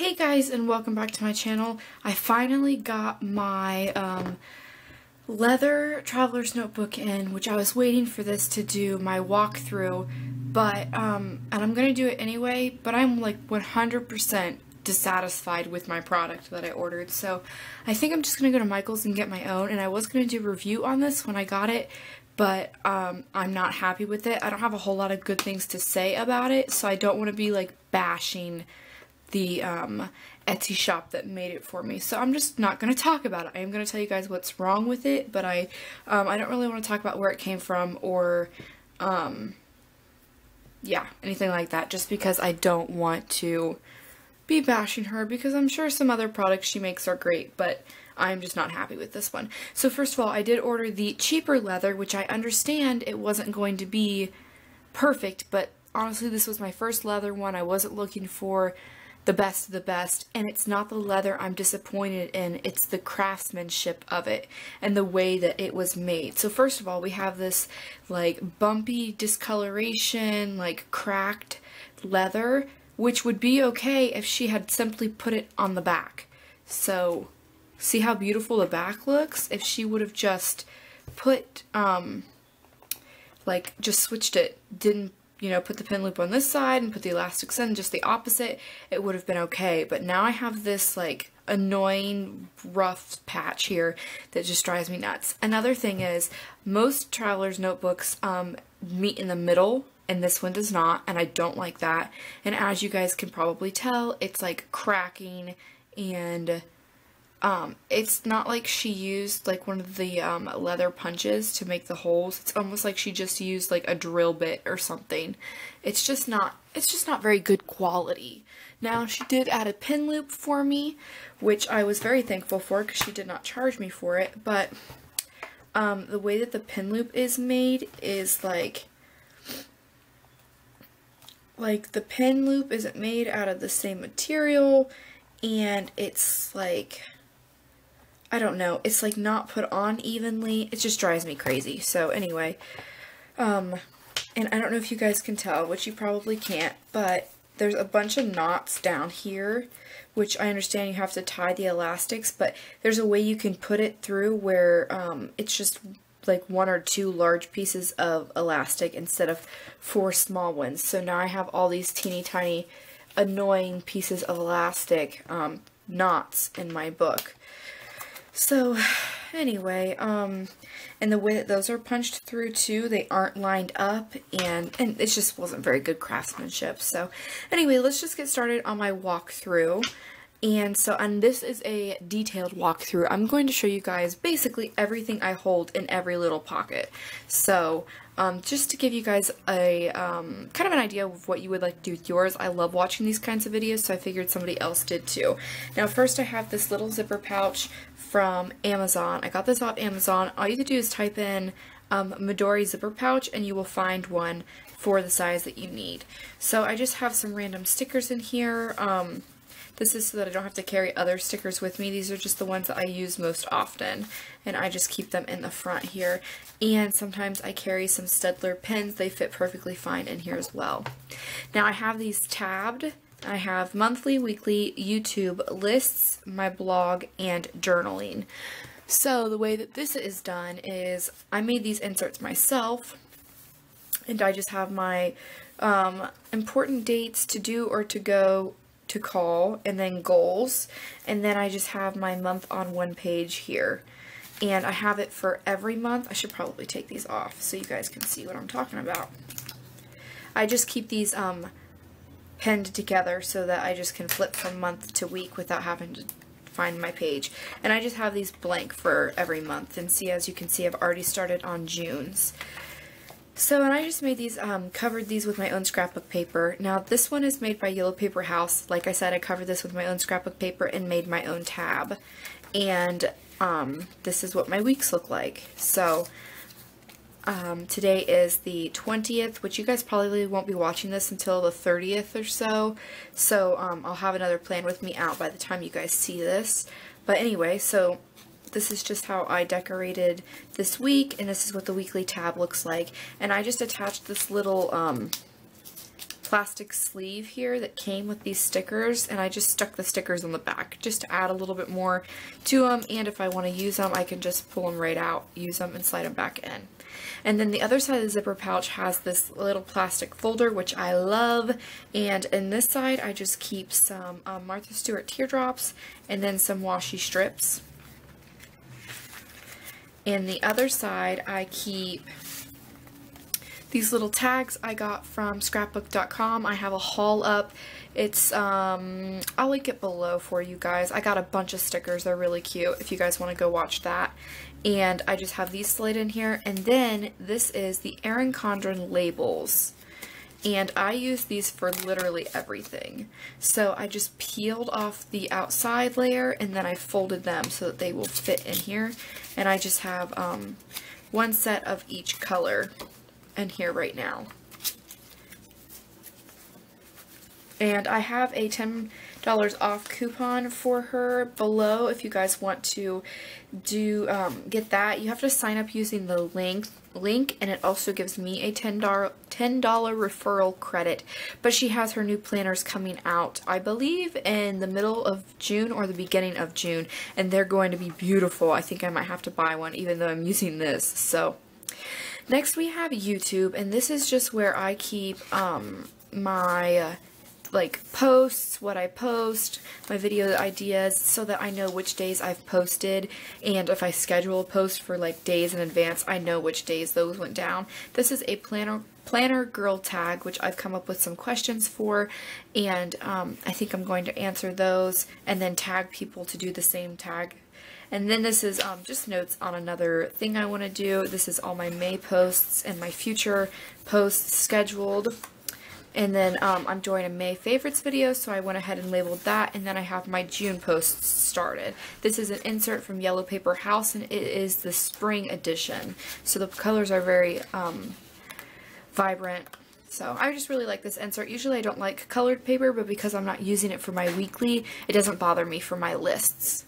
Hey guys, and welcome back to my channel. I finally got my leather traveler's notebook in, which I was waiting for this to do my walkthrough, but and I'm gonna do it anyway, but I'm like 100% dissatisfied with my product that I ordered, so I think I'm just gonna go to Michael's and get my own. And I was gonna do a review on this when I got it, but I'm not happy with it. I don't have a whole lot of good things to say about it, so I don't want to be like bashing the Etsy shop that made it for me. So I'm just not going to talk about it. I am going to tell you guys what's wrong with it, but I don't really want to talk about where it came from or yeah, anything like that, just because I don't want to be bashing her, because I'm sure some other products she makes are great, but I'm just not happy with this one. So first of all, I did order the cheaper leather, which I understand it wasn't going to be perfect, but honestly this was my first leather one. I wasn't looking for the best of the best, and it's not the leather I'm disappointed in, it's the craftsmanship of it and the way that it was made. So first of all, we have this like bumpy discoloration, like cracked leather, which would be okay if she had simply put it on the back. So see how beautiful the back looks? If she would have just put like just switched it, didn't, you know, put the pin loop on this side and put the elastics in just the opposite, it would have been okay. But now I have this like annoying rough patch here that just drives me nuts. Another thing is, most traveler's notebooks meet in the middle, and this one does not, and I don't like that. And as you guys can probably tell, it's like cracking, and it's not like she used like one of the leather punches to make the holes. It's almost like she just used like a drill bit or something. It's just not very good quality. Now, she did add a pin loop for me, which I was very thankful for because she did not charge me for it, but the way that the pin loop is made is like the pin loop isn't made out of the same material, and it's like, I don't know, it's like not put on evenly. It just drives me crazy. So anyway, and I don't know if you guys can tell, which you probably can't, but there's a bunch of knots down here, which I understand you have to tie the elastics, but there's a way you can put it through where it's just like 1 or 2 large pieces of elastic instead of 4 small ones. So now I have all these teeny tiny annoying pieces of elastic knots in my book. So anyway, and the way that those are punched through too, they aren't lined up, and it just wasn't very good craftsmanship. So anyway, let's just get started on my walkthrough. And this is a detailed walkthrough. I'm going to show you guys basically everything I hold in every little pocket. So just to give you guys a kind of an idea of what you would like to do with yours. I love watching these kinds of videos, so I figured somebody else did too. Now first I have this little zipper pouch from Amazon. I got this off Amazon. All you have to do is type in Midori zipper pouch and you will find one for the size that you need. So I just have some random stickers in here. This is so that I don't have to carry other stickers with me. These are just the ones that I use most often, and I just keep them in the front here. And sometimes I carry some Staedtler pens. They fit perfectly fine in here as well. Now I have these tabbed. I have monthly, weekly, YouTube, lists, my blog, and journaling. So the way that this is done is I made these inserts myself, and I just have my important dates to do or to go, to call, and then goals, and then I just have my month on one page here, and I have it for every month. I should probably take these off so you guys can see what I'm talking about. I just keep these penned together so that I just can flip from month to week without having to find my page, and I just have these blank for every month. And see, as you can see, I've already started on June's. So, and I just made these, covered these with my own scrapbook paper. Now, this one is made by Yellow Paper House. Like I said, I covered this with my own scrapbook paper and made my own tab. And, this is what my weeks look like. So, today is the 20th, which you guys probably won't be watching this until the 30th or so. So, I'll have another plan with me out by the time you guys see this. But anyway, so this is just how I decorated this week, and this is what the weekly tab looks like. And I just attached this little plastic sleeve here that came with these stickers, and I just stuck the stickers on the back just to add a little bit more to them, and if I want to use them I can just pull them right out, use them, and slide them back in. And then the other side of the zipper pouch has this little plastic folder, which I love, and in this side I just keep some Martha Stewart teardrops and then some washi strips. In the other side I keep these little tags I got from scrapbook.com. I have a haul up. It's, I'll link it below for you guys. I got a bunch of stickers. They're really cute if you guys want to go watch that. And I just have these slid in here. And then this is the Aryn labels. And I use these for literally everything. So I just peeled off the outside layer and then I folded them so that they will fit in here. And I just have one set of each color in here right now. And I have a $10 off coupon for her below if you guys want to get that. You have to sign up using the link, and it also gives me a $10 referral credit. But she has her new planners coming out, I believe, in the middle of June or the beginning of June, and they're going to be beautiful. I think I might have to buy one even though I'm using this. So next we have YouTube, and this is just where I keep my like posts, what I post, my video ideas, so that I know which days I've posted, and if I schedule a post for like days in advance, I know which days those went down. This is a planner girl tag, which I've come up with some questions for, and I think I'm going to answer those and then tag people to do the same tag. And then this is just notes on another thing I want to do. This is all my May posts and my future posts scheduled. And then I'm doing a May favorites video, so I went ahead and labeled that. And then I have my June posts started. This is an insert from Yellow Paper House, and it is the spring edition. So the colors are very vibrant. So I just really like this insert. Usually I don't like colored paper, but because I'm not using it for my weekly, it doesn't bother me for my lists.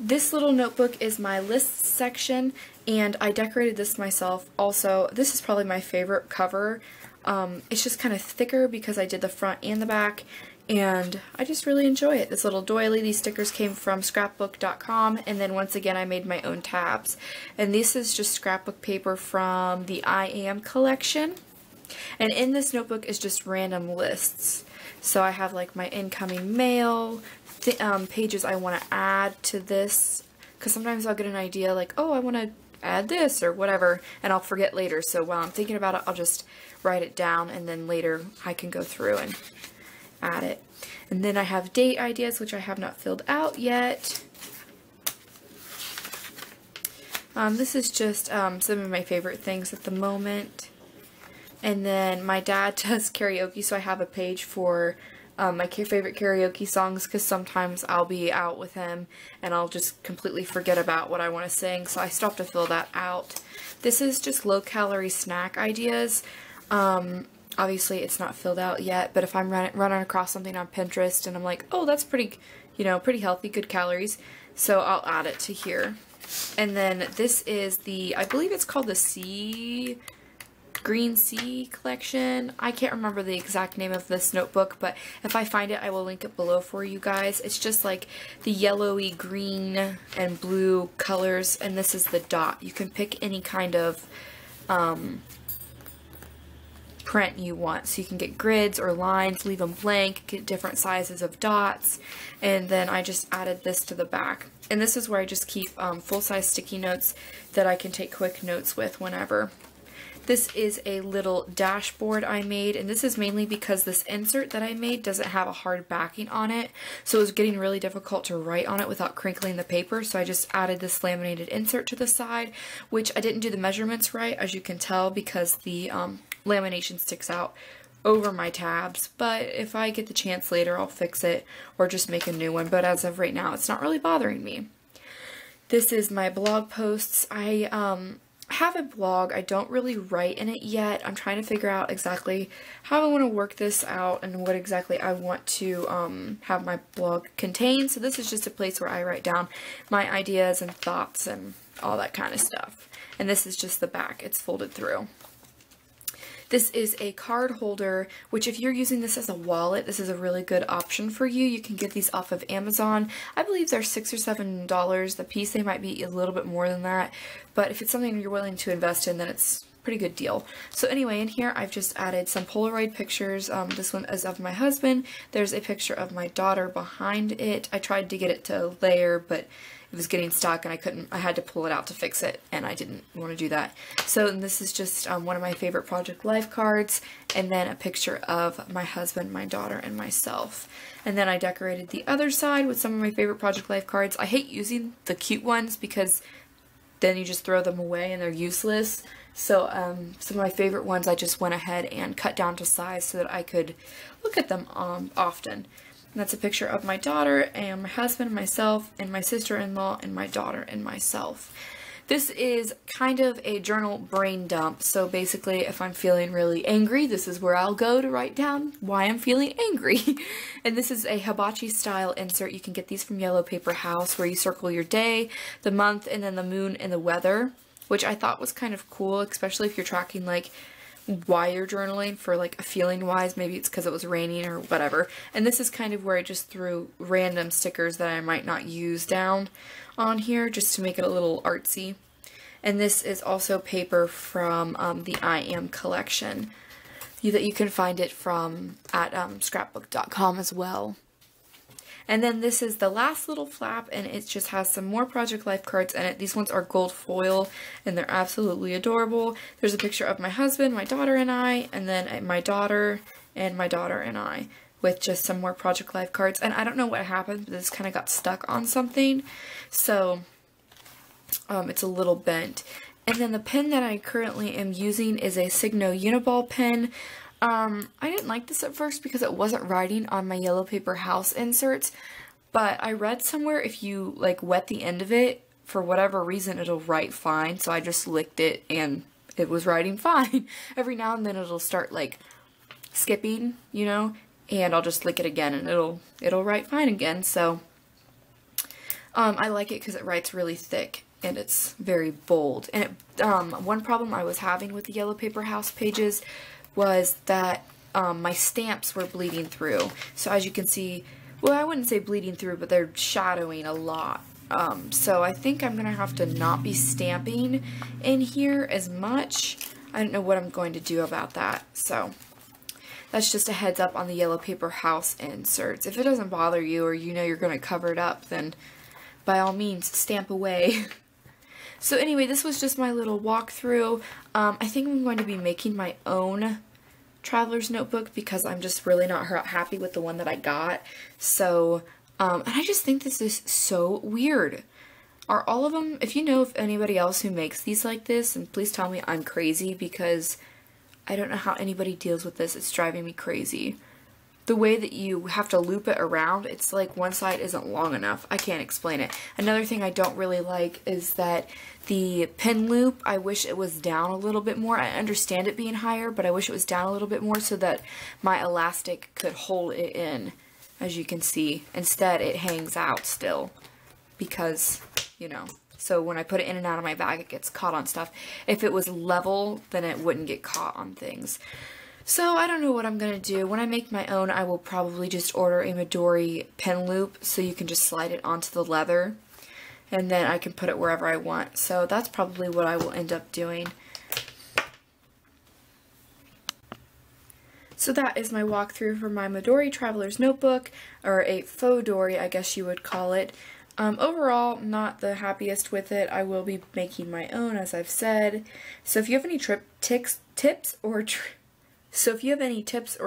This little notebook is my lists section, and I decorated this myself. Also, this is probably my favorite cover. It's just kind of thicker because I did the front and the back, and I just really enjoy it. This little doily, these stickers came from scrapbook.com, and then once again I made my own tabs. And this is just scrapbook paper from the I Am collection. And in this notebook is just random lists. So I have like my incoming mail, pages I want to add to this, because sometimes I'll get an idea like, oh, I want to add this or whatever, and I'll forget later. So while I'm thinking about it, I'll just write it down, and then later I can go through and add it. And then I have date ideas, which I have not filled out yet. This is just some of my favorite things at the moment. And then my dad does karaoke, so I have a page for my favorite karaoke songs, because sometimes I'll be out with him and I'll just completely forget about what I want to sing, so I still have to fill that out. This is just low-calorie snack ideas. Obviously it's not filled out yet, but if I'm running across something on Pinterest and I'm like, oh, that's pretty, pretty healthy, good calories, so I'll add it to here. And then this is the, I believe it's called the Green Sea collection. I can't remember the exact name of this notebook, but if I find it, I will link it below for you guys. It's just like the yellowy green and blue colors, and this is the dot. You can pick any kind of print you want, so you can get grids or lines, leave them blank, get different sizes of dots, and then I just added this to the back. And this is where I just keep full-size sticky notes that I can take quick notes with whenever. This is a little dashboard I made, and this is mainly because this insert that I made doesn't have a hard backing on it, so it was getting really difficult to write on it without crinkling the paper, so I just added this laminated insert to the side, which I didn't do the measurements right, as you can tell, because the lamination sticks out over my tabs, but if I get the chance later, I'll fix it or just make a new one, but as of right now, it's not really bothering me. This is my blog posts. I have a blog. I don't really write in it yet. I'm trying to figure out exactly how I want to work this out and what exactly I want to have my blog contain. So this is just a place where I write down my ideas and thoughts and all that kind of stuff. And this is just the back. It's folded through. This is a card holder, which if you're using this as a wallet, this is a really good option for you. You can get these off of Amazon. I believe they're $6 or $7 a piece. They might be a little bit more than that, but if it's something you're willing to invest in, then it's pretty good deal. So anyway, in here I've just added some Polaroid pictures. This one is of my husband. There's a picture of my daughter behind it. I tried to get it to layer, but it was getting stuck and I had to pull it out to fix it, and I didn't want to do that. So this is just one of my favorite Project Life cards, and then a picture of my husband, my daughter, and myself. And then I decorated the other side with some of my favorite Project Life cards. I hate using the cute ones because then you just throw them away and they're useless. So some of my favorite ones I just went ahead and cut down to size so that I could look at them often. And that's a picture of my daughter and my husband and myself and my sister-in-law and my daughter and myself. This is kind of a journal brain dump. So basically, if I'm feeling really angry, this is where I'll go to write down why I'm feeling angry. And this is a hibachi style insert. You can get these from Yellow Paper House, where you circle your day, the month, and then the moon and the weather, which I thought was kind of cool, especially if you're tracking like why you're journaling for like a feeling wise. Maybe it's because it was raining or whatever. And this is kind of where I just threw random stickers that I might not use down on here just to make it a little artsy. And this is also paper from the I Am collection that you can find it from at scrapbook.com as well. And then this is the last little flap, and it just has some more Project Life cards in it. These ones are gold foil, and they're absolutely adorable. There's a picture of my husband, my daughter, and I, and then my daughter and I, with just some more Project Life cards. And I don't know what happened, but this kind of got stuck on something, so it's a little bent. And then the pen that I currently am using is a Signo Uniball pen. I didn't like this at first because it wasn't writing on my Yellow Paper House inserts, but I read somewhere if you like wet the end of it, for whatever reason it'll write fine. So I just licked it and it was writing fine. Every now and then it'll start like skipping, you know, and I'll just lick it again and it'll write fine again. So I like it because it writes really thick and it's very bold. And one problem I was having with the Yellow Paper House pages was that my stamps were bleeding through. So as you can see, well, I wouldn't say bleeding through, but they're shadowing a lot. So I think I'm gonna have to not be stamping in here as much. I don't know what I'm going to do about that. So that's just a heads up on the Yellow Paper House inserts. If it doesn't bother you, or you know you're gonna cover it up, then by all means stamp away. So anyway, this was just my little walkthrough. I think I'm going to be making my own traveler's notebook because I'm just really not happy with the one that I got. So, and I just think this is so weird. Are all of them, if you know of anybody else who makes these like this, and please tell me I'm crazy because I don't know how anybody deals with this. It's driving me crazy. The way that you have to loop it around, it's like one side isn't long enough. I can't explain it. Another thing I don't really like is that the pin loop, I wish it was down a little bit more. I understand it being higher, but I wish it was down a little bit more so that my elastic could hold it in, as you can see. Instead, it hangs out still because, you know, so when I put it in and out of my bag, it gets caught on stuff. If it was level, then it wouldn't get caught on things. So I don't know what I'm going to do. When I make my own, I will probably just order a Midori pen loop so you can just slide it onto the leather and then I can put it wherever I want. So that's probably what I will end up doing. So that is my walkthrough for my Midori Traveler's Notebook, or a faux dory, I guess you would call it. Overall, not the happiest with it. I will be making my own, as I've said. So if you have any tips or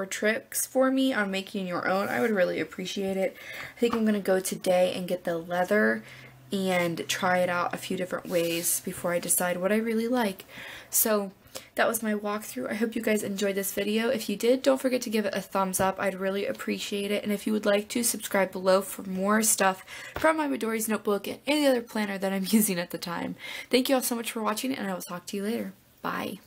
tricks for me on making your own, I would really appreciate it. I think I'm going to go today and get the leather and try it out a few different ways before I decide what I really like. So that was my walkthrough. I hope you guys enjoyed this video. If you did, don't forget to give it a thumbs up. I'd really appreciate it. And if you would like to, subscribe below for more stuff from my Midori's notebook and any other planner that I'm using at the time. Thank you all so much for watching, and I will talk to you later. Bye.